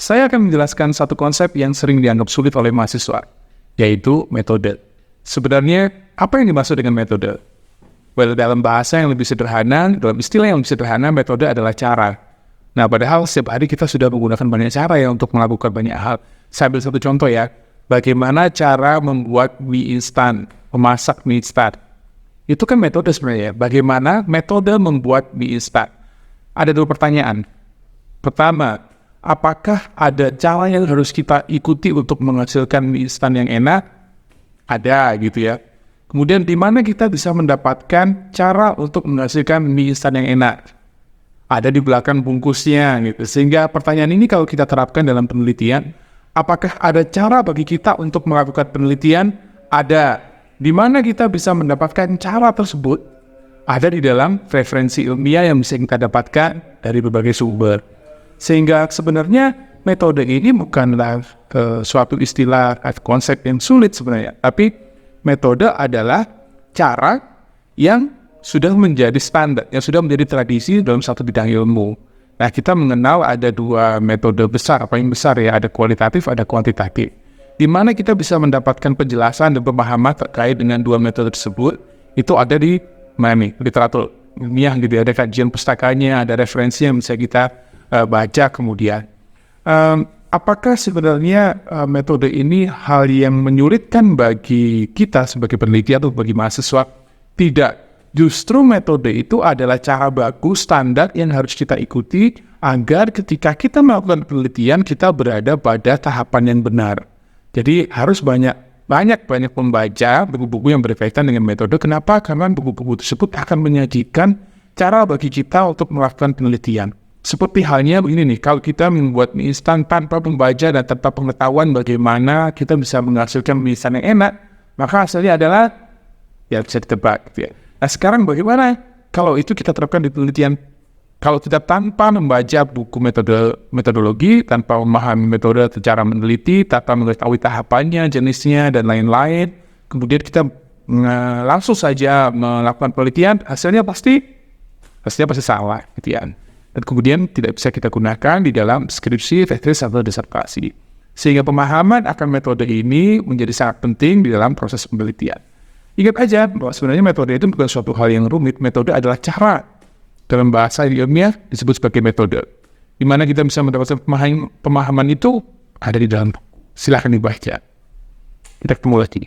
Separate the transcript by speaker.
Speaker 1: saya akan menjelaskan satu konsep yang sering dianggap sulit oleh mahasiswa, yaitu metode. Sebenarnya, apa yang dimaksud dengan metode? Well, dalam bahasa yang lebih sederhana, dalam istilah yang lebih sederhana, metode adalah cara. Nah, padahal setiap hari kita sudah menggunakan banyak cara ya untuk melakukan banyak hal. Saya ambil satu contoh ya, bagaimana cara membuat mie instan, memasak mie instan. Itu kan metode sebenarnya. Bagaimana metode membuat mie instan? Ada dua pertanyaan. Pertama, apakah ada cara yang harus kita ikuti untuk menghasilkan mie instan yang enak? Ada gitu ya. Kemudian di mana kita bisa mendapatkan cara untuk menghasilkan mie instan yang enak? Ada di belakang bungkusnya gitu. Sehingga pertanyaan ini kalau kita terapkan dalam penelitian, apakah ada cara bagi kita untuk melakukan penelitian? Ada. Di mana kita bisa mendapatkan cara tersebut? Ada di dalam referensi ilmiah yang bisa kita dapatkan dari berbagai sumber. Sehingga sebenarnya metode ini bukanlah suatu istilah atau konsep yang sulit sebenarnya. Tapi metode adalah cara yang sudah menjadi standar, yang sudah menjadi tradisi dalam satu bidang ilmu. Nah, kita mengenal ada dua metode besar, paling besar ya, ada kualitatif, ada kuantitatif. Di mana kita bisa mendapatkan penjelasan dan pemahaman terkait dengan dua metode tersebut, itu ada di literatur ilmiah gitu, ada kajian pustakanya, ada referensi yang bisa kita baca kemudian. Apakah sebenarnya metode ini hal yang menyulitkan bagi kita sebagai peneliti atau bagi mahasiswa? Tidak. Justru metode itu adalah cara bagus, standar yang harus kita ikuti agar ketika kita melakukan penelitian kita berada pada tahapan yang benar. Jadi harus banyak membaca buku-buku yang berkaitan dengan metode. Kenapa? Karena buku-buku tersebut akan menyajikan cara bagi kita untuk melakukan penelitian. Seperti halnya begini nih, kalau kita membuat mie instan tanpa membaca dan tanpa pengetahuan bagaimana kita bisa menghasilkan mie instan yang enak, maka hasilnya adalah ya bisa ditebak gitu ya. Nah sekarang bagaimana kalau itu kita terapkan di penelitian? Kalau kita tanpa membaca buku metodologi, tanpa memahami metode secara meneliti, tanpa mengetahui tahapannya, jenisnya, dan lain-lain, kemudian kita langsung saja melakukan penelitian, hasilnya pasti salah gitu ya. Dan kemudian tidak bisa kita gunakan di dalam skripsi, tesis, atau disertasi. Sehingga pemahaman akan metode ini menjadi sangat penting di dalam proses penelitian. Ingat aja bahwa sebenarnya metode itu bukan suatu hal yang rumit, metode adalah cara. Dalam bahasa ilmiah disebut sebagai metode. Di mana kita bisa mendapatkan pemahaman itu ada di dalam buku. Silahkan dibaca. Kita ketemu lagi.